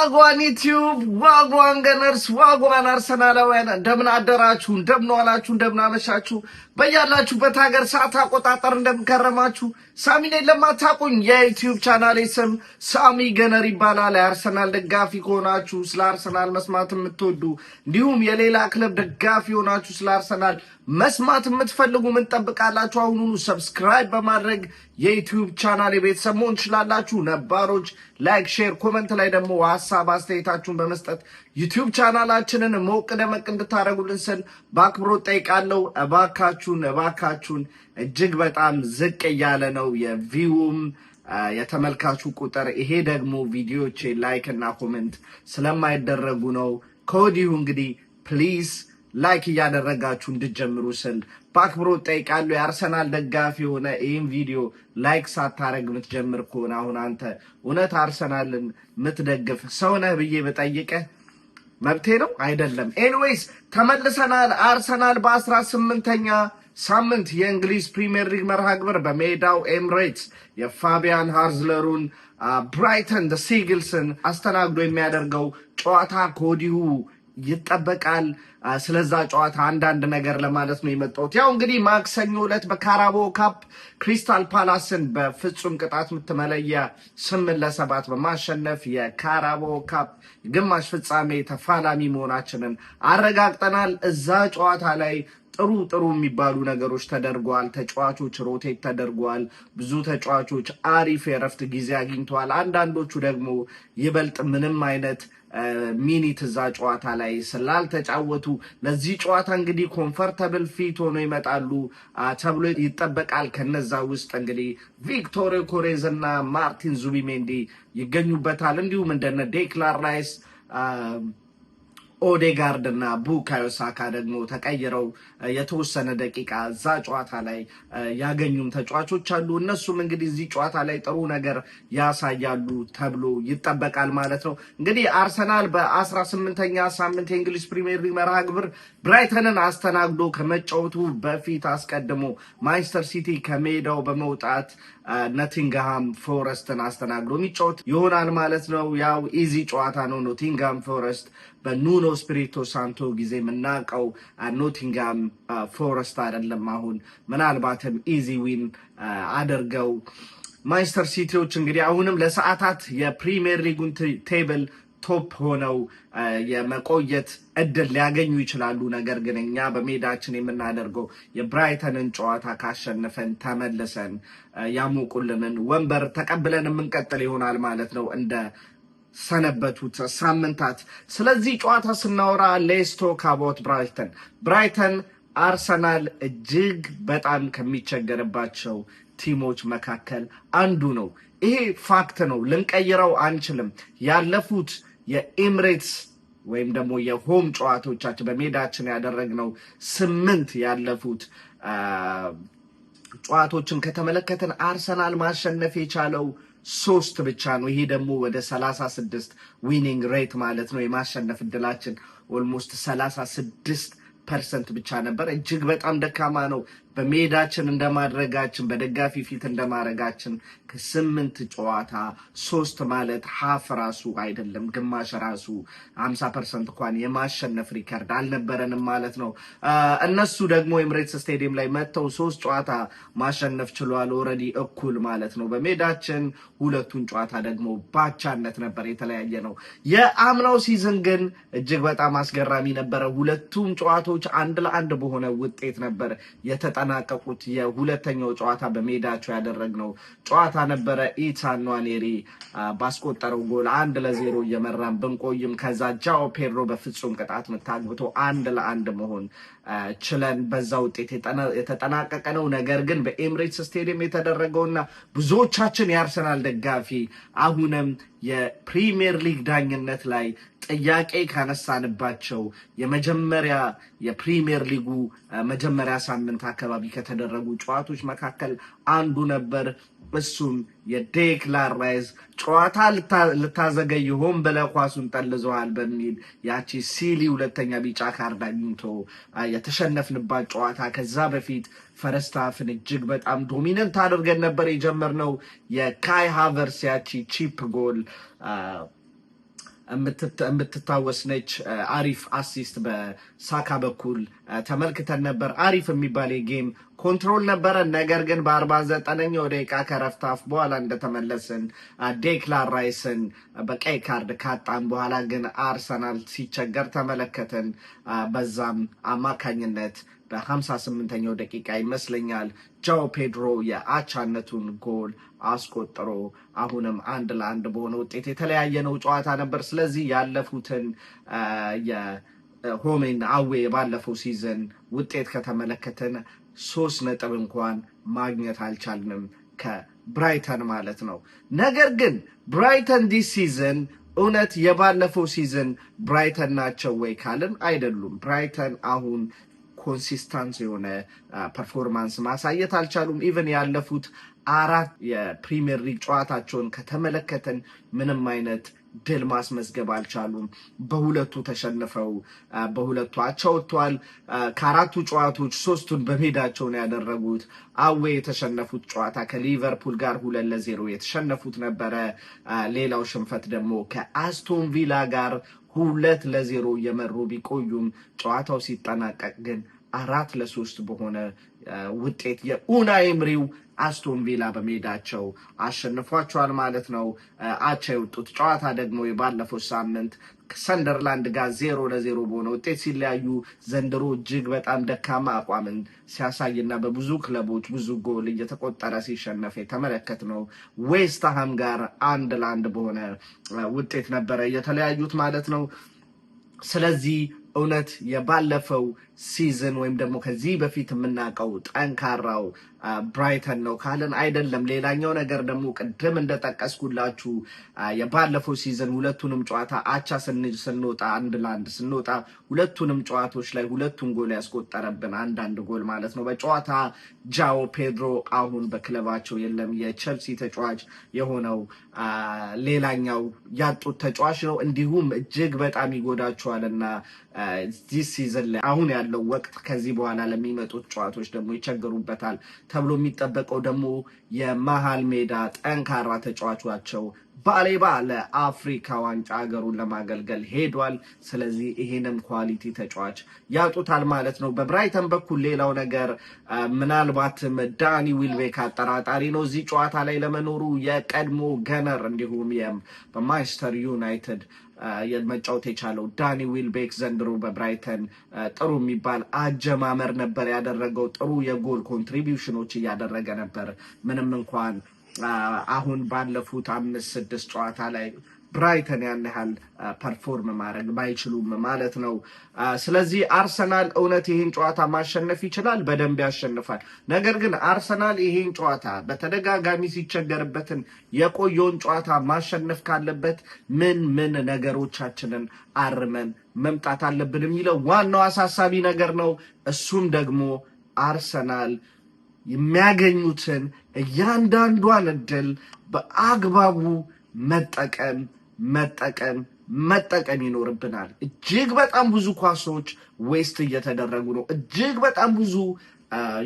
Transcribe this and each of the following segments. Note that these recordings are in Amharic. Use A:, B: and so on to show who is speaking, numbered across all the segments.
A: ዋጓን ዩቲዩብ ዋጓን ገነርስ ዋጓን አርሰናላውያን እንደምን አደራችሁ፣ እንደምን ዋላችሁ፣ እንደምን አመሻችሁ። በያላችሁበት ሀገር ሰዓት አቆጣጠር እንደምከረማችሁ። ሳሚ ነኝ። ለማታውቁኝ የዩቲዩብ ቻናሌ ስም ሳሚ ገነር ይባላል። የአርሰናል ደጋፊ ከሆናችሁ ስለ አርሰናል መስማት የምትወዱ እንዲሁም የሌላ ክለብ ደጋፊ ሆናችሁ ስለ አርሰናል መስማት የምትፈልጉ ምን ጠብቃላችሁ? አሁኑኑ ሰብስክራይብ በማድረግ የዩቲዩብ ቻናል ቤተሰብ መሆን ትችላላችሁ። ነባሮች ላይክ፣ ሼር፣ ኮመንት ላይ ደግሞ ሀሳብ አስተያየታችሁን በመስጠት ዩቲዩብ ቻናላችንን ሞቅ ደመቅ እንድታደርጉልን ስል በአክብሮት ጠይቃለሁ። እባካችሁን እጅግ በጣም ዝቅ እያለ ነው የቪውም የተመልካቹ ቁጥር። ይሄ ደግሞ ቪዲዮቼ ላይክ እና ኮመንት ስለማይደረጉ ነው። ከወዲሁ እንግዲህ ፕሊዝ ላይክ እያደረጋችሁ እንድጀምሩ ስል በአክብሮት ጠይቃለሁ። የአርሰናል ደጋፊ የሆነ ይህን ቪዲዮ ላይክ ሳታረግ የምትጀምር ከሆነ አሁን አንተ እውነት አርሰናልን የምትደግፍ ሰው ነህ ብዬ በጠይቀህ መብቴ ነው አይደለም? ኤኒዌይስ ተመልሰናል። አርሰናል በ18ኛ ሳምንት የእንግሊዝ ፕሪሚየር ሊግ መርሃ ግብር በሜዳው ኤምሬትስ የፋቢያን ሃርዝለሩን ብራይተን ደ ሲግልስን አስተናግዶ የሚያደርገው ጨዋታ ከወዲሁ ይጠበቃል። ስለዛ ጨዋታ አንዳንድ ነገር ለማለት ነው የመጣሁት። ያው እንግዲህ ማክሰኞ ዕለት በካራቦ ካፕ ክሪስታል ፓላስን በፍጹም ቅጣት ምት መለያ 8-7 በማሸነፍ የካራቦ ካፕ ግማሽ ፍጻሜ ተፋላሚ መሆናችንን አረጋግጠናል። እዛ ጨዋታ ላይ ጥሩ የሚባሉ ነገሮች ተደርገዋል። ተጫዋቾች ሮቴት ተደርገዋል። ብዙ ተጫዋቾች አሪፍ የረፍት ጊዜ አግኝተዋል። አንዳንዶቹ ደግሞ ይበልጥ ምንም አይነት ሚኒት እዛ ጨዋታ ላይ ስላልተጫወቱ ለዚህ ጨዋታ እንግዲህ ኮምፈርተብል ፊት ሆኖ ይመጣሉ ተብሎ ይጠበቃል። ከነዛ ውስጥ እንግዲህ ቪክቶር ኮሬዝ እና ማርቲን ዙቢሜንዲ ይገኙበታል። እንዲሁም እንደነ ዴክላን ራይስ፣ ኦዴጋርድ እና ቡካዮ ሳካ ደግሞ ተቀይረው የተወሰነ ደቂቃ እዛ ጨዋታ ላይ ያገኙም ተጫዋቾች አሉ። እነሱም እንግዲህ እዚህ ጨዋታ ላይ ጥሩ ነገር ያሳያሉ ተብሎ ይጠበቃል ማለት ነው። እንግዲህ አርሰናል በ18ኛ ሳምንት የእንግሊዝ ፕሪሚየር ሊግ መርሃ ግብር ብራይተንን አስተናግዶ ከመጫወቱ በፊት አስቀድሞ ማንቸስተር ሲቲ ከሜዳው በመውጣት ኖቲንግሃም ፎረስትን አስተናግዶ የሚጫወት ይሆናል ማለት ነው። ያው ኢዚ ጨዋታ ነው። ኖቲንግሃም ፎረስት በኑኖ ስፒሪቶ ሳንቶ ጊዜ የምናውቀው ኖቲንግሃም ፎረስት አይደለም። አሁን ምናልባትም ኢዚ ዊን አድርገው ማንቸስተር ሲቲዎች እንግዲህ አሁንም ለሰዓታት የፕሪሚየር ሊጉን ቴብል ቶፕ ሆነው የመቆየት እድል ሊያገኙ ይችላሉ። ነገር ግን እኛ በሜዳችን የምናደርገው የብራይተንን ጨዋታ ካሸነፈን ተመልሰን ያሞቁልንን ወንበር ተቀብለን የምንቀጥል ይሆናል ማለት ነው እንደ ሰነበቱት ሳምንታት። ስለዚህ ጨዋታ ስናወራ ሌትስ ቶክ አባውት ብራይተን አርሰናል እጅግ በጣም ከሚቸገርባቸው ቲሞች መካከል አንዱ ነው። ይሄ ፋክት ነው፣ ልንቀይረው አንችልም። ያለፉት የኤምሬትስ ወይም ደግሞ የሆም ጨዋታዎቻችን በሜዳችን ያደረግነው 8 ያለፉት ጨዋታዎችን ከተመለከተን አርሰናል ማሸነፍ የቻለው 3 ብቻ ነው። ይሄ ደግሞ ወደ 36 ዊኒንግ ሬት ማለት ነው። የማሸነፍ እድላችን ኦልሞስት 36% ብቻ ነበር። እጅግ በጣም ደካማ ነው። በሜዳችን እንደማድረጋችን በደጋፊ ፊት እንደማድረጋችን ከ8 ጨዋታ 3 ማለት ሀፍ ራሱ አይደለም፣ ግማሽ ራሱ 50% እንኳን የማሸነፍ ሪከርድ አልነበረንም ማለት ነው። እነሱ ደግሞ ኤምሬትስ ስቴዲየም ላይ መጥተው 3 ጨዋታ ማሸነፍ ችሏል። ኦልሬዲ እኩል ማለት ነው። በሜዳችን 2ቱን ጨዋታ ደግሞ ባቻነት ነበር፣ የተለያየ ነው። የአምናው ሲዝን ግን እጅግ በጣም አስገራሚ ነበረ። 2ቱም ጨዋታዎች 1-1 በሆነ ውጤት ነበር የተጠናቀቁት። የሁለተኛው ጨዋታ በሜዳቸው ያደረግነው ጨዋታ ነበረ። ኢታን ንዋኔሪ ባስቆጠረው ጎል 1-0 እየመራን ብንቆይም ከዛ ጃኦ ፔድሮ በፍጹም ቅጣት ምት አግብቶ 1-1 መሆን ችለን በዛ ውጤት የተጠናቀቀ ነው። ነገር ግን በኤምሬትስ ስቴዲየም የተደረገውና ብዙዎቻችን የአርሰናል ደጋፊ አሁንም የፕሪሚየር ሊግ ዳኝነት ላይ ጥያቄ ካነሳንባቸው የመጀመሪያ የፕሪሚየር ሊጉ መጀመሪያ ሳምንት አካባቢ ከተደረጉ ጨዋታዎች መካከል አንዱ ነበር። እሱም የዴክላን ራይስ ጨዋታ ልታዘገይ ሆን ብለህ ኳሱን ጠልዘዋል በሚል ያቺ ሲሊ ሁለተኛ ቢጫ ካርድ አግኝቶ የተሸነፍንባት ጨዋታ። ከዛ በፊት ፈርስት ሃፍን እጅግ በጣም ዶሚነንት አድርገን ነበር የጀመርነው። የካይ ሃቨርስ ያቺ ቺፕ ጎል የምትታወስ ነች። አሪፍ አሲስት በሳካ በኩል ተመልክተን ነበር። አሪፍ የሚባል የጌም ኮንትሮል ነበረ። ነገር ግን በ49ኛው ደቂቃ ከረፍታፍ በኋላ እንደተመለስን ዴክላን ራይስን በቀይ ካርድ ካጣን በኋላ ግን አርሰናል ሲቸገር ተመለከትን። በዛም አማካኝነት በ58ኛው ደቂቃ ይመስለኛል ጃኦ ፔድሮ የአቻነቱን ጎል አስቆጥሮ አሁንም 1-1 በሆነ ውጤት የተለያየ ነው ጨዋታ ነበር። ስለዚህ ያለፉትን የሆሜን አዌ ባለፈው ሲዝን ውጤት ከተመለከትን 3 ነጥብ እንኳን ማግኘት አልቻልንም ከብራይተን ማለት ነው። ነገር ግን ብራይተን ዲስ ሲዝን እውነት የባለፈው ሲዝን ብራይተን ናቸው ወይ ካልን አይደሉም። ብራይተን አሁን ኮንሲስታንስ የሆነ ፐርፎርማንስ ማሳየት አልቻሉም። ኢቨን ያለፉት 4 የፕሪሚየር ሊግ ጨዋታቸውን ከተመለከተን ምንም አይነት ድል ማስመዝገብ አልቻሉም። በሁለቱ ተሸንፈው በሁለቱ አቻ ወጥተዋል። ከ4ቱ ጨዋታዎች 3ቱን በሜዳቸውን ያደረጉት። አዌ የተሸነፉት ጨዋታ ከሊቨርፑል ጋር 2-0 የተሸነፉት ነበረ። ሌላው ሽንፈት ደግሞ ከአስቶን ቪላ ጋር 2-0 እየመሩ ቢቆዩም ጨዋታው ሲጠናቀቅ ግን 4-3 በሆነ ውጤት የኡናይ ኤምሪው አስቶን ቪላ በሜዳቸው አሸንፏቸዋል ማለት ነው። አቻ የወጡት ጨዋታ ደግሞ የባለፈው ሳምንት ከሰንደርላንድ ጋር 0-0 በሆነ ውጤት ሲለያዩ ዘንድሮ እጅግ በጣም ደካማ አቋምን ሲያሳይና በብዙ ክለቦች ብዙ ጎል እየተቆጠረ ሲሸነፍ የተመለከትነው ዌስትሃም ጋር 1-1 በሆነ ውጤት ነበረ የተለያዩት ማለት ነው። ስለዚህ እውነት የባለፈው ሲዝን ወይም ደግሞ ከዚህ በፊት የምናውቀው ጠንካራው ብራይተን ነው ካለን አይደለም። ሌላኛው ነገር ደግሞ ቅድም እንደጠቀስኩላችሁ የባለፈው ሲዝን ሁለቱንም ጨዋታ አቻ ስንወጣ 1-1 ስንወጣ ሁለቱንም ጨዋታዎች ላይ ሁለቱን ጎል ያስቆጠረብን 1-1 ጎል ማለት ነው በጨዋታ ጃኦ ፔድሮ አሁን በክለባቸው የለም። የቸልሲ ተጫዋች የሆነው ሌላኛው ያጡት ተጫዋች ነው። እንዲሁም እጅግ በጣም ይጎዳቸዋልና ዚህ ሲዝን ላይ አሁን ያለው ወቅት ከዚህ በኋላ ለሚመጡት ጨዋታዎች ደግሞ ይቸገሩበታል ተብሎ የሚጠበቀው ደግሞ የመሃል ሜዳ ጠንካራ ተጫዋቿቸው ባሌባ ለአፍሪካ ዋንጫ ሀገሩን ለማገልገል ሄዷል። ስለዚህ ይሄንም ኳሊቲ ተጫዋች ያጡታል ማለት ነው። በብራይተን በኩል ሌላው ነገር ምናልባትም ዳኒ ዊልቤክ አጠራጣሪ ነው እዚህ ጨዋታ ላይ ለመኖሩ። የቀድሞ ገነር እንዲሁም በማንቸስተር ዩናይትድ መጫወት የቻለው ዳኒ ዊልቤክ ዘንድሮ በብራይተን ጥሩ የሚባል አጀማመር ነበር ያደረገው። ጥሩ የጎል ኮንትሪቢዩሽኖች እያደረገ ነበር። ምንም እንኳን አሁን ባለፉት 5-6 ጨዋታ ላይ ብራይተን ያን ያህል ፐርፎርም ማድረግ ባይችሉም ማለት ነው። ስለዚህ አርሰናል እውነት ይህን ጨዋታ ማሸነፍ ይችላል፣ በደንብ ያሸንፋል። ነገር ግን አርሰናል ይህን ጨዋታ በተደጋጋሚ ሲቸገርበትን የቆየውን ጨዋታ ማሸነፍ ካለበት ምን ነገሮቻችንን አርመን መምጣት አለብን የሚለው ዋናው አሳሳቢ ነገር ነው። እሱም ደግሞ አርሰናል የሚያገኙትን እያንዳንዷን እድል በአግባቡ መጠቀም ይኖርብናል። እጅግ በጣም ብዙ ኳሶች ዌስት እየተደረጉ ነው። እጅግ በጣም ብዙ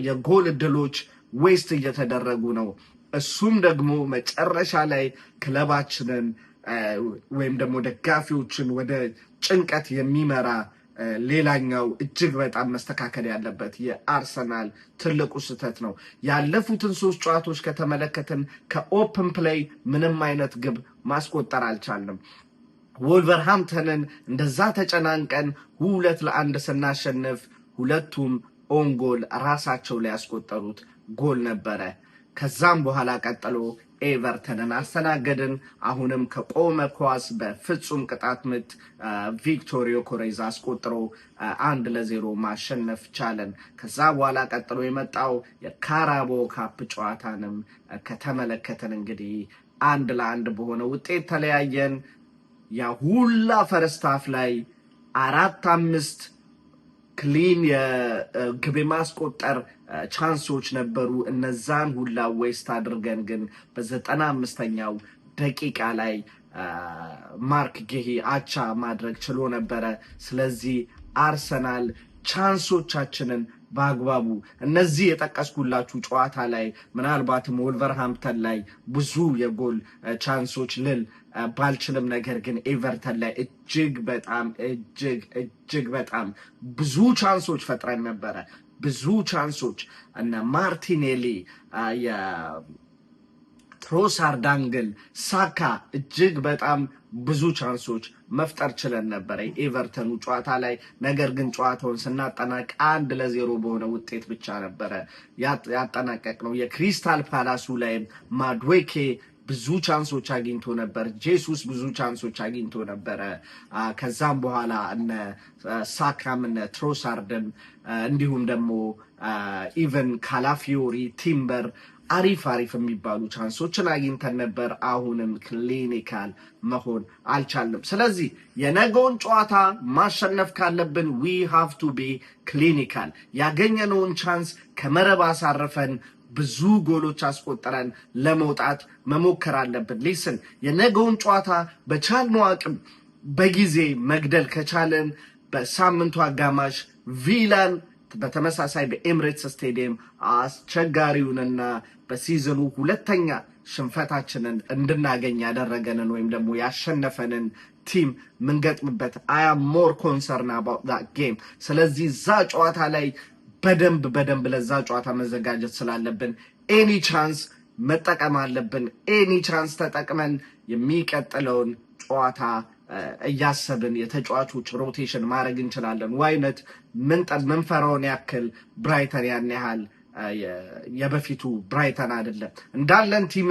A: የጎል እድሎች ዌስት እየተደረጉ ነው። እሱም ደግሞ መጨረሻ ላይ ክለባችንን ወይም ደግሞ ደጋፊዎችን ወደ ጭንቀት የሚመራ ሌላኛው እጅግ በጣም መስተካከል ያለበት የአርሰናል ትልቁ ስህተት ነው። ያለፉትን 3 ጨዋታዎች ከተመለከትን ከኦፕን ፕሌይ ምንም አይነት ግብ ማስቆጠር አልቻልንም። ወልቨርሃምፕተንን እንደዛ ተጨናንቀን 2-1 ስናሸንፍ ሁለቱም ኦን ጎል ራሳቸው ላይ ያስቆጠሩት ጎል ነበረ። ከዛም በኋላ ቀጥሎ ኤቨርተንን አስተናገድን። አሁንም ከቆመ ኳስ በፍጹም ቅጣት ምት ቪክቶሪዮ ኮሬዛ አስቆጥሮ 1-0 ማሸነፍ ቻለን። ከዛ በኋላ ቀጥሎ የመጣው የካራቦ ካፕ ጨዋታንም ከተመለከትን እንግዲህ 1-1 በሆነ ውጤት ተለያየን። ያ ሁላ ፈርስት ሃፍ ላይ 4-5 ክሊን የግብ ማስቆጠር ቻንሶች ነበሩ። እነዛን ሁላ ዌስት አድርገን ግን በ95ኛው ደቂቃ ላይ ማርክ ጌሂ አቻ ማድረግ ችሎ ነበረ። ስለዚህ አርሰናል ቻንሶቻችንን በአግባቡ እነዚህ የጠቀስኩላችሁ ጨዋታ ላይ ምናልባትም ወልቨርሃምፕተን ላይ ብዙ የጎል ቻንሶች ልል ባልችልም ነገር ግን ኤቨርተን ላይ እጅግ በጣም ብዙ ቻንሶች ፈጥረን ነበረ። ብዙ ቻንሶች እና ማርቲኔሊ ትሮሳርድ አንግል ሳካ እጅግ በጣም ብዙ ቻንሶች መፍጠር ችለን ነበረ ኤቨርተኑ ጨዋታ ላይ። ነገር ግን ጨዋታውን ስናጠናቅ 1-0 በሆነ ውጤት ብቻ ነበረ ያጠናቀቅ ነው። የክሪስታል ፓላሱ ላይም ማድዌኬ ብዙ ቻንሶች አግኝቶ ነበር። ጄሱስ ብዙ ቻንሶች አግኝቶ ነበረ። ከዛም በኋላ እነ ሳካም እነ ትሮሳርድም እንዲሁም ደግሞ ኢቨን ካላፊዮሪ ቲምበር አሪፍ የሚባሉ ቻንሶችን አግኝተን ነበር። አሁንም ክሊኒካል መሆን አልቻልንም። ስለዚህ የነገውን ጨዋታ ማሸነፍ ካለብን ዊ ሃቭ ቱ ቢ ክሊኒካል። ያገኘነውን ቻንስ ከመረብ አሳርፈን ብዙ ጎሎች አስቆጥረን ለመውጣት መሞከር አለብን። ሊስን የነገውን ጨዋታ በቻልነው አቅም በጊዜ መግደል ከቻለን በሳምንቱ አጋማሽ ቪላን በተመሳሳይ በኤምሬትስ ስቴዲየም አስቸጋሪውንና በሲዝኑ ሁለተኛ ሽንፈታችንን እንድናገኝ ያደረገንን ወይም ደግሞ ያሸነፈንን ቲም ምንገጥምበት አይ አም ሞር ኮንሰርን አባውት ዛት ጌም። ስለዚህ እዛ ጨዋታ ላይ በደንብ ለዛ ጨዋታ መዘጋጀት ስላለብን ኤኒ ቻንስ መጠቀም አለብን። ኤኒ ቻንስ ተጠቅመን የሚቀጥለውን ጨዋታ እያሰብን የተጫዋቾች ሮቴሽን ማድረግ እንችላለን። ዋይነት ምንፈራውን ያክል ብራይተን ያን ያህል የበፊቱ ብራይተን አይደለም። እንዳለን ቲም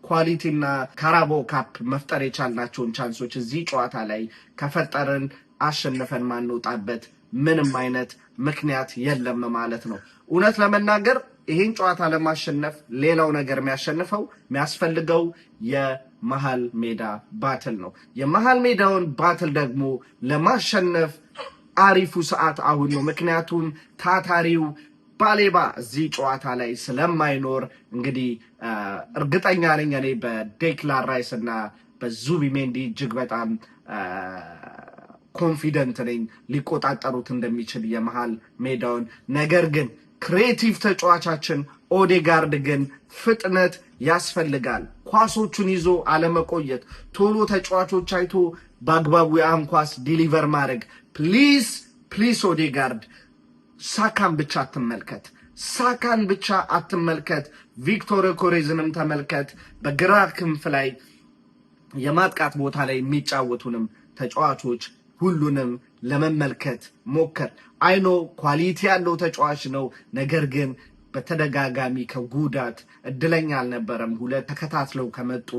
A: ኳሊቲና ካራቦ ካፕ መፍጠር የቻልናቸውን ቻንሶች እዚህ ጨዋታ ላይ ከፈጠርን አሸንፈን ማንወጣበት ምንም አይነት ምክንያት የለም ማለት ነው። እውነት ለመናገር ይህን ጨዋታ ለማሸነፍ ሌላው ነገር የሚያስፈልገው የመሃል ሜዳ ባትል ነው። የመሃል ሜዳውን ባትል ደግሞ ለማሸነፍ አሪፉ ሰዓት አሁን ነው። ምክንያቱም ታታሪው ባሌባ እዚህ ጨዋታ ላይ ስለማይኖር እንግዲህ እርግጠኛ ነኝ እኔ በዴክላን ራይስ እና በዙቢሜንዲ እጅግ በጣም ኮንፊደንት ነኝ ሊቆጣጠሩት እንደሚችል የመሃል ሜዳውን። ነገር ግን ክሬቲቭ ተጫዋቻችን ኦዴጋርድ ግን ፍጥነት ያስፈልጋል። ኳሶቹን ይዞ አለመቆየት፣ ቶሎ ተጫዋቾች አይቶ በአግባቡ የአም ኳስ ዲሊቨር ማድረግ። ፕሊስ ኦዴጋርድ ሳካን ብቻ አትመልከት። ቪክቶር ኮሬዝንም ተመልከት። በግራ ክንፍ ላይ የማጥቃት ቦታ ላይ የሚጫወቱንም ተጫዋቾች ሁሉንም ለመመልከት ሞከር። አይኖ ኳሊቲ ያለው ተጫዋች ነው። ነገር ግን በተደጋጋሚ ከጉዳት እድለኛ አልነበረም። ሁለት ተከታትለው ከመጡ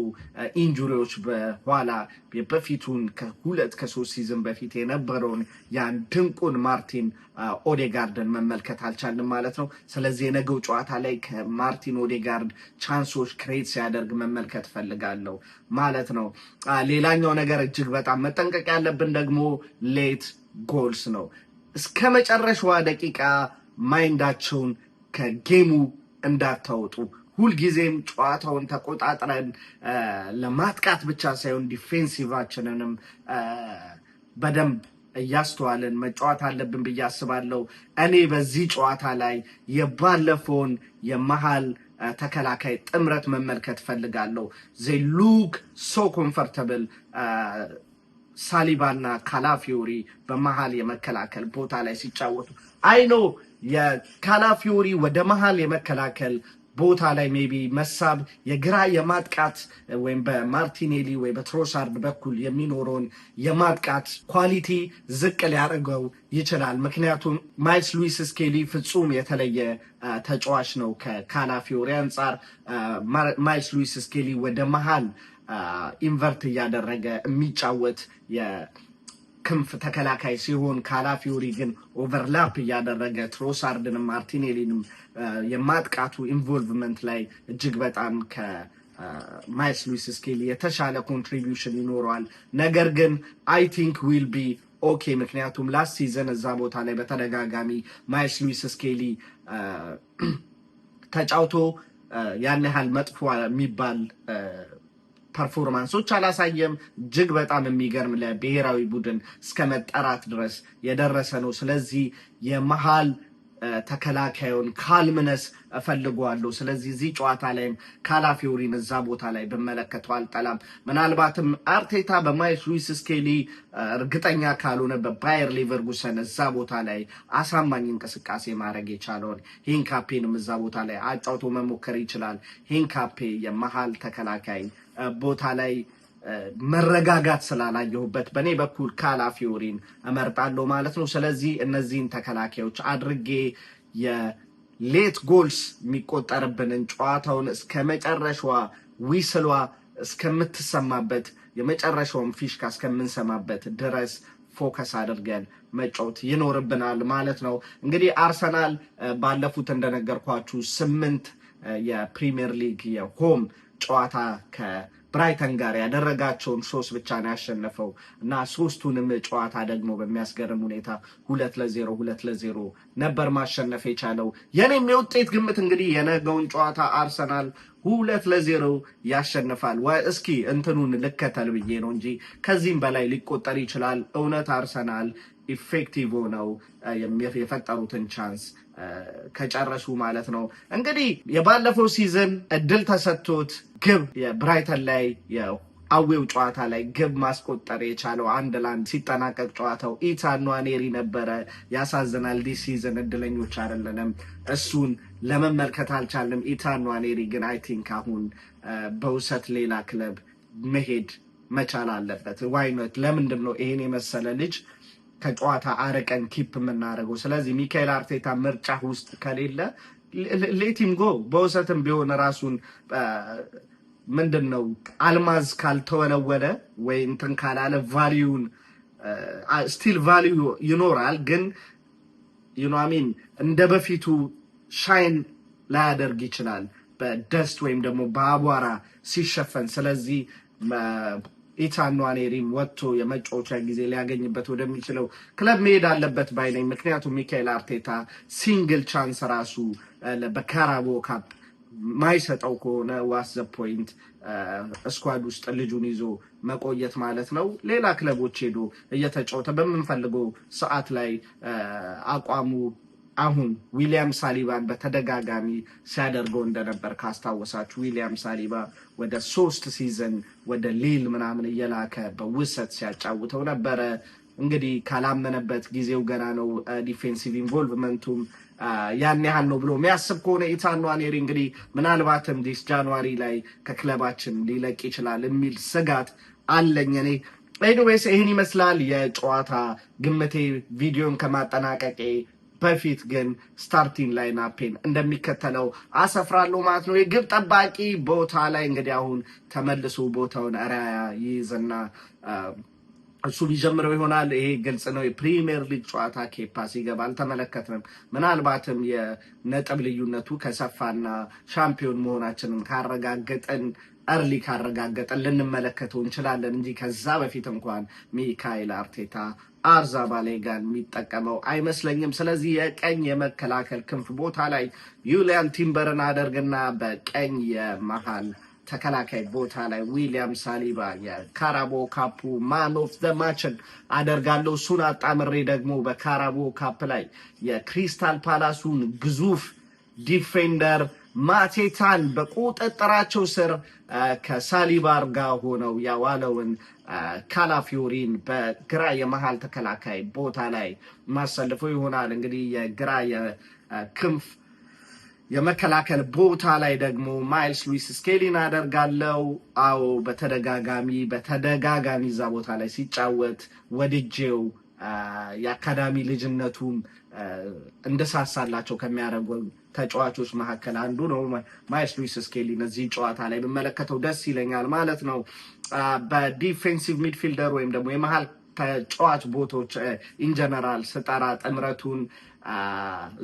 A: ኢንጁሪዎች በኋላ በፊቱን ከ2-3 ሲዝን በፊት የነበረውን ያን ድንቁን ማርቲን ኦዴጋርድን መመልከት አልቻልንም ማለት ነው። ስለዚህ የነገው ጨዋታ ላይ ከማርቲን ኦዴጋርድ ቻንሶች ክሬት ሲያደርግ መመልከት ፈልጋለሁ ማለት ነው። ሌላኛው ነገር እጅግ በጣም መጠንቀቅ ያለብን ደግሞ ሌት ጎልስ ነው። እስከ መጨረሻዋ ደቂቃ ማይንዳቸውን ከጌሙ እንዳታወጡ። ሁልጊዜም ጨዋታውን ተቆጣጥረን ለማጥቃት ብቻ ሳይሆን ዲፌንሲቫችንንም በደንብ እያስተዋልን መጫወት አለብን ብዬ አስባለሁ። እኔ በዚህ ጨዋታ ላይ የባለፈውን የመሃል ተከላካይ ጥምረት መመልከት ፈልጋለሁ። they look so comfortable ሳሊባና ካላፊዮሪ በመሃል የመከላከል ቦታ ላይ ሲጫወቱ አይኖ የካላፊዮሪ ወደ መሃል የመከላከል ቦታ ላይ ሜቢ መሳብ የግራ የማጥቃት ወይም በማርቲኔሊ ወይ በትሮሳርድ በኩል የሚኖረውን የማጥቃት ኳሊቲ ዝቅ ሊያደርገው ይችላል። ምክንያቱም ማይልስ ሉዊስ ስኬሊ ፍጹም የተለየ ተጫዋች ነው ከካላፊዮሪ አንጻር። ማይልስ ሉዊስ ስኬሊ ወደ መሃል ኢንቨርት እያደረገ የሚጫወት የክንፍ ተከላካይ ሲሆን ካላፊዮሪ ግን ኦቨርላፕ እያደረገ ትሮሳርድንም ማርቲኔሊንም የማጥቃቱ ኢንቮልቭመንት ላይ እጅግ በጣም ከማይልስ ሉዊስ ስኬሊ የተሻለ ኮንትሪቢዩሽን ይኖረዋል። ነገር ግን አይ ቲንክ ዊል ቢ ኦኬ። ምክንያቱም ላስት ሲዘን እዛ ቦታ ላይ በተደጋጋሚ ማይልስ ሉዊስ ስኬሊ ተጫውቶ ያን ያህል መጥፎ የሚባል ፐርፎርማንሶች አላሳየም። እጅግ በጣም የሚገርም ለብሔራዊ ቡድን እስከ መጠራት ድረስ የደረሰ ነው። ስለዚህ የመሃል ተከላካዩን ካልምነስ እፈልገዋለሁ። ስለዚህ እዚህ ጨዋታ ላይም ካላፊዮሪን እዛ ቦታ ላይ ብመለከተው አልጠላም። ምናልባትም አርቴታ በማይልስ ሉዊስ ስኬሊ እርግጠኛ ካልሆነ በባየር ሌቨርኩሰን እዛ ቦታ ላይ አሳማኝ እንቅስቃሴ ማድረግ የቻለውን ሂንካፔንም እዛ ቦታ ላይ አጫውቶ መሞከር ይችላል። ሂንካፔ የመሃል ተከላካይ ቦታ ላይ መረጋጋት ስላላየሁበት በእኔ በኩል ካላፊዮሪን እመርጣለሁ ማለት ነው። ስለዚህ እነዚህን ተከላካዮች አድርጌ የሌት ጎልስ የሚቆጠርብንን ጨዋታውን እስከ መጨረሻዋ ዊስሏ እስከምትሰማበት የመጨረሻውን ፊሽካ እስከምንሰማበት ድረስ ፎከስ አድርገን መጫወት ይኖርብናል ማለት ነው። እንግዲህ አርሰናል ባለፉት እንደነገርኳችሁ 8 የፕሪሚየር ሊግ የሆም ጨዋታ ከብራይተን ጋር ያደረጋቸውን 3 ብቻ ነው ያሸነፈው እና 3ቱንም ጨዋታ ደግሞ በሚያስገርም ሁኔታ 2-0 ነበር ማሸነፍ የቻለው። የኔም የውጤት ግምት እንግዲህ የነገውን ጨዋታ አርሰናል 2-0 ያሸንፋል። እስኪ እንትኑን ልከተል ብዬ ነው እንጂ ከዚህም በላይ ሊቆጠር ይችላል። እውነት አርሰናል ኢፌክቲቭ ሆነው የፈጠሩትን ቻንስ ከጨረሱ ማለት ነው። እንግዲህ የባለፈው ሲዝን እድል ተሰጥቶት ግብ የብራይተን ላይ የአዌው ጨዋታ ላይ ግብ ማስቆጠር የቻለው 1-1 ሲጠናቀቅ ጨዋታው ኢታን ንዋኔሪ ነበረ። ያሳዝናል። ዲስ ሲዝን እድለኞች አይደለንም፣ እሱን ለመመልከት አልቻልንም። ኢታን ንዋኔሪ ግን አይ ቲንክ አሁን በውሰት ሌላ ክለብ መሄድ መቻል አለበት። ዋይኖት ለምንድን ነው ይሄን የመሰለ ልጅ ከጨዋታ አረቀን ኪፕ የምናደርገው? ስለዚህ ሚካኤል አርቴታ ምርጫ ውስጥ ከሌለ ሌቲም ጎ በውሰትም ቢሆን ራሱን ምንድን ነው አልማዝ ካልተወለወለ ወይ እንትን ካላለ ቫሊዩን ስቲል ቫሊዩ ይኖራል፣ ግን ዩኖሚን እንደ በፊቱ ሻይን ላያደርግ ይችላል በደስት ወይም ደግሞ በአቧራ ሲሸፈን። ስለዚህ ኢታን ንዋኔሪም ወጥቶ የመጫወቻ ጊዜ ሊያገኝበት ወደሚችለው ክለብ መሄድ አለበት ባይ ነኝ። ምክንያቱም ሚካኤል አርቴታ ሲንግል ቻንስ ራሱ በካራቦ ካፕ ማይሰጠው ከሆነ ዋስ ዘ ፖይንት ስኳድ ውስጥ ልጁን ይዞ መቆየት ማለት ነው። ሌላ ክለቦች ሄዶ እየተጫወተ በምንፈልገው ሰዓት ላይ አቋሙ አሁን ዊሊያም ሳሊባን በተደጋጋሚ ሲያደርገው እንደነበር ካስታወሳችሁ ዊሊያም ሳሊባ ወደ 3 ሲዝን ወደ ሊል ምናምን እየላከ በውሰት ሲያጫውተው ነበረ። እንግዲህ ካላመነበት ጊዜው ገና ነው። ዲፌንሲቭ ኢንቮልቭመንቱም ያን ያህል ነው ብሎ የሚያስብ ከሆነ ኢታን ንዋኔሪ እንግዲህ ምናልባትም ዲስ ጃንዋሪ ላይ ከክለባችን ሊለቅ ይችላል የሚል ስጋት አለኝ እኔ። ኤኒዌይስ ይህን ይመስላል የጨዋታ ግምቴ። ቪዲዮን ከማጠናቀቄ በፊት ግን ስታርቲንግ ላይን አፔን እንደሚከተለው አሰፍራለሁ ማለት ነው። የግብ ጠባቂ ቦታ ላይ እንግዲህ አሁን ተመልሶ ቦታውን ራያ ይይዝና እሱ ሊጀምረው ይሆናል። ይሄ ግልጽ ነው። የፕሪሚየር ሊግ ጨዋታ ኬፓ ሲገባ አልተመለከትንም። ምናልባትም የነጥብ ልዩነቱ ከሰፋና ሻምፒዮን መሆናችንን ካረጋገጠን እርሊ ካረጋገጠን ልንመለከተው እንችላለን እንጂ ከዛ በፊት እንኳን ሚካኤል አርቴታ አርዛባሌጋን የሚጠቀመው አይመስለኝም። ስለዚህ የቀኝ የመከላከል ክንፍ ቦታ ላይ ዩሊያን ቲምበርን አደርግና በቀኝ የመሃል ተከላካይ ቦታ ላይ ዊሊያም ሳሊባ የካራቦ ካፑ ማን ኦፍ ዘ ማችን አደርጋለሁ። እሱን አጣምሬ ደግሞ በካራቦ ካፕ ላይ የክሪስታል ፓላሱን ግዙፍ ዲፌንደር ማቴታን በቁጥጥራቸው ስር ከሳሊባር ጋር ሆነው ያዋለውን ካላፊዮሪን በግራ የመሃል ተከላካይ ቦታ ላይ ማሰልፈው ይሆናል። እንግዲህ የግራ የክንፍ የመከላከል ቦታ ላይ ደግሞ ማይልስ ሉዊስ ስኬሊን አደርጋለሁ። አዎ በተደጋጋሚ እዛ ቦታ ላይ ሲጫወት ወድጄው የአካዳሚ ልጅነቱም እንደሳሳላቸው ከሚያደርጉ ተጫዋቾች መካከል አንዱ ነው። ማይልስ ሉዊስ ስኬሊን እዚህ ጨዋታ ላይ ብመለከተው ደስ ይለኛል ማለት ነው። በዲፌንሲቭ ሚድፊልደር ወይም ደግሞ የመሃል ተጫዋች ቦታዎች ኢንጀነራል ስጠራ ጥምረቱን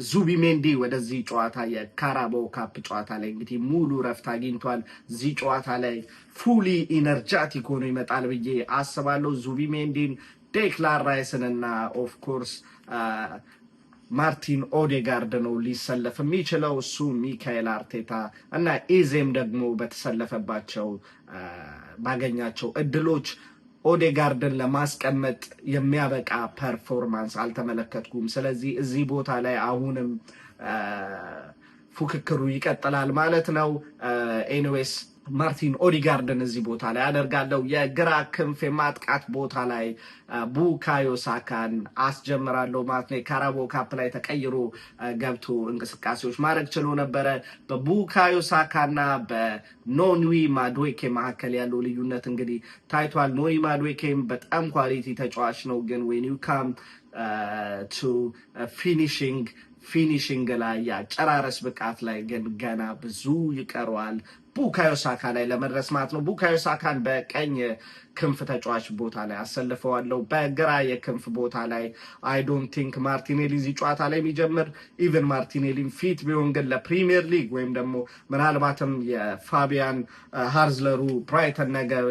A: ዙቢሜንዲ ወደዚህ ጨዋታ የካራቦ ካፕ ጨዋታ ላይ እንግዲህ ሙሉ ረፍት አግኝቷል። እዚህ ጨዋታ ላይ ፉሊ ኢነርጃቲክ ሆኖ ይመጣል ብዬ አስባለሁ። ዙቢሜንዲን፣ ዴክላን ራይስን እና ኦፍኮርስ ማርቲን ኦዴጋርድ ነው ሊሰለፍ የሚችለው። እሱ ሚካኤል አርቴታ እና ኢዜም ደግሞ በተሰለፈባቸው ባገኛቸው እድሎች ኦዴጋርድን ለማስቀመጥ የሚያበቃ ፐርፎርማንስ አልተመለከትኩም። ስለዚህ እዚህ ቦታ ላይ አሁንም ፉክክሩ ይቀጥላል ማለት ነው። ኤኒዌይስ ማርቲን ኦዴጋርድን እዚህ ቦታ ላይ አደርጋለሁ። የግራ ክንፍ የማጥቃት ቦታ ላይ ቡካዮ ሳካን አስጀምራለሁ ማለት ነው። የካራቦ ካፕ ላይ ተቀይሮ ገብቶ እንቅስቃሴዎች ማድረግ ችሎ ነበረ። በቡካዮ ሳካና በኖኒ ማዱዌኬ መካከል ያለው ልዩነት እንግዲህ ታይቷል። ኖኒ ማዱዌኬም በጣም ኳሊቲ ተጫዋች ነው፣ ግን ዌን ዩ ካም ቱ ፊኒሽንግ ላይ የአጨራረስ ብቃት ላይ ግን ገና ብዙ ይቀረዋል ቡካዮ ሳካ ላይ ለመድረስ ማለት ነው። ቡካዮ ሳካን በቀኝ ክንፍ ተጫዋች ቦታ ላይ አሰልፈዋለሁ። በግራ የክንፍ ቦታ ላይ አይ ዶንት ቲንክ ማርቲኔሊ እዚህ ጨዋታ ላይ የሚጀምር ኢቨን ማርቲኔሊን ፊት ቢሆን ግን ለፕሪሚየር ሊግ ወይም ደግሞ ምናልባትም የፋቢያን ሃርዝለሩ ብራይተን ነገር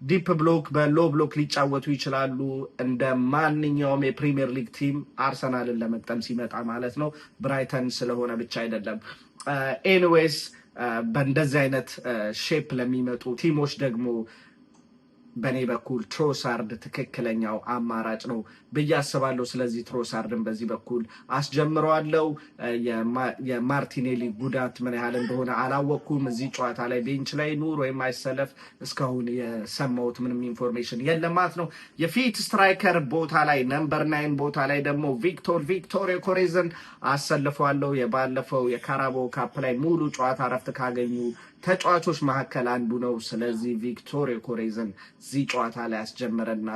A: ዲፕ ብሎክ በሎ ብሎክ ሊጫወቱ ይችላሉ። እንደ ማንኛውም የፕሪሚየር ሊግ ቲም አርሰናልን ለመቅጠም ሲመጣ ማለት ነው። ብራይተን ስለሆነ ብቻ አይደለም። ኤኒዌይስ በእንደዚህ አይነት ሼፕ ለሚመጡ ቲሞች ደግሞ በእኔ በኩል ትሮሳርድ ትክክለኛው አማራጭ ነው ብዬ አስባለሁ። ስለዚህ ትሮሳርድን በዚህ በኩል አስጀምረዋለሁ። የማርቲኔሊ ጉዳት ምን ያህል እንደሆነ አላወቅኩም። እዚህ ጨዋታ ላይ ቤንች ላይ ኑር ወይም አይሰለፍ እስካሁን የሰማሁት ምንም ኢንፎርሜሽን የለም ማለት ነው። የፊት ስትራይከር ቦታ ላይ ነምበር 9 ቦታ ላይ ደግሞ ቪክቶር ዮኬሬዝን አሰልፈዋለሁ። የባለፈው የካራቦ ካፕ ላይ ሙሉ ጨዋታ ረፍት ካገኙ ተጫዋቾች መካከል አንዱ ነው። ስለዚህ ቪክቶር ዮኬሬዝን እዚህ ጨዋታ ላይ አስጀምረና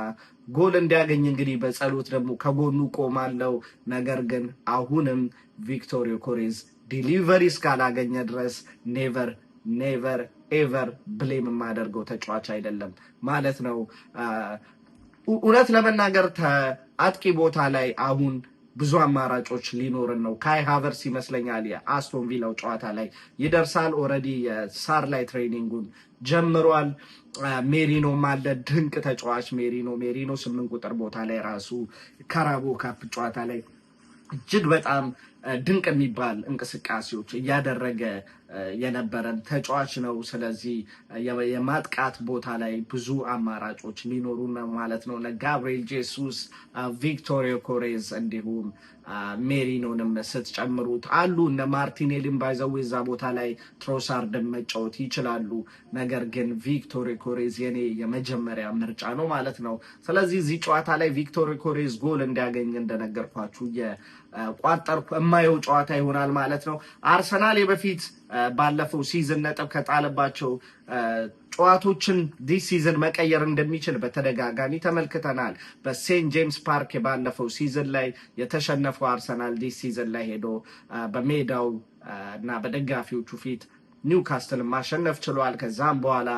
A: ጎል እንዲያገኝ እንግዲህ በጸሎት ደግሞ ከጎኑ ቆማለው። ነገር ግን አሁንም ቪክቶር ዮኬሬዝ ዲሊቨሪ እስካላገኘ ድረስ ኔቨር ኤቨር ብሌም የማደርገው ተጫዋች አይደለም ማለት ነው። እውነት ለመናገር አጥቂ ቦታ ላይ አሁን ብዙ አማራጮች ሊኖርን ነው። ካይ ሃቨርስ ይመስለኛል የአስቶን ቪላው ጨዋታ ላይ ይደርሳል። ኦልሬዲ የሳር ላይ ትሬኒንጉን ጀምሯል። ሜሪኖ አለ፣ ድንቅ ተጫዋች ሜሪኖ 8 ቁጥር ቦታ ላይ ራሱ ካራቦ ካፕ ጨዋታ ላይ እጅግ በጣም ድንቅ የሚባል እንቅስቃሴዎች እያደረገ የነበረን ተጫዋች ነው። ስለዚህ የማጥቃት ቦታ ላይ ብዙ አማራጮች ሊኖሩ ነው ማለት ነው። ጋብሪኤል ጄሱስ፣ ቪክቶር ዮኬሬዝ እንዲሁም ሜሪኖንም ስትጨምሩት አሉ። እነ ማርቲኔሊን ባይዘው እዛ ቦታ ላይ ትሮሳርድን መጫወት ይችላሉ። ነገር ግን ቪክቶር ዮኬሬዝ የኔ የመጀመሪያ ምርጫ ነው ማለት ነው። ስለዚህ እዚህ ጨዋታ ላይ ቪክቶር ዮኬሬዝ ጎል እንዲያገኝ እንደነገርኳችሁ የቋጠርኩ የማየው ጨዋታ ይሆናል ማለት ነው። አርሰናል የበፊት ባለፈው ሲዝን ነጥብ ከጣለባቸው ጨዋታዎችን ዲስ ሲዝን መቀየር እንደሚችል በተደጋጋሚ ተመልክተናል። በሴንት ጄምስ ፓርክ ባለፈው ሲዝን ላይ የተሸነፈው አርሰናል ዲስ ሲዝን ላይ ሄዶ በሜዳው እና በደጋፊዎቹ ፊት ኒውካስትልን ማሸነፍ ችሏል። ከዛም በኋላ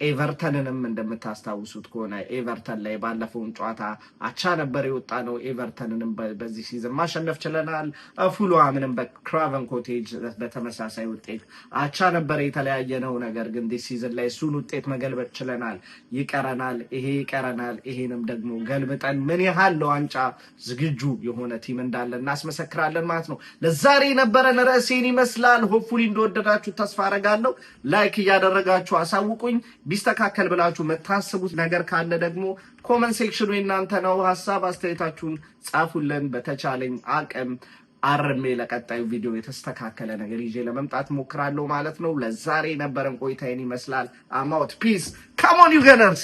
A: ኤቨርተንንም እንደምታስታውሱት ከሆነ ኤቨርተን ላይ ባለፈውን ጨዋታ አቻ ነበር የወጣ ነው። ኤቨርተንንም በዚህ ሲዝን ማሸነፍ ችለናል። ፉልሃምንም በክራቨን ኮቴጅ በተመሳሳይ ውጤት አቻ ነበር የተለያየ ነው። ነገር ግን ዲስ ሲዝን ላይ እሱን ውጤት መገልበጥ ችለናል። ይቀረናል። ይሄንም ደግሞ ገልብጠን ምን ያህል ለዋንጫ ዝግጁ የሆነ ቲም እንዳለ እናስመሰክራለን ማለት ነው። ለዛሬ የነበረን ርዕሴን ይመስላል። ሆፕፉሊ እንደወደዳችሁ ተስፋ አደርጋለሁ። ላይክ እያደረጋችሁ አሳውቁኝ። ቢስተካከል ብላችሁ መታሰቡት ነገር ካለ ደግሞ ኮመንት ሴክሽኑ የእናንተ ነው። ሀሳብ አስተያየታችሁን ጻፉልን። በተቻለኝ አቅም አርሜ ለቀጣዩ ቪዲዮ የተስተካከለ ነገር ይዤ ለመምጣት ሞክራለሁ ማለት ነው። ለዛሬ የነበረን ቆይታ ይመስላል። አማውት ፒስ ካም ኦን ዩ ገነርስ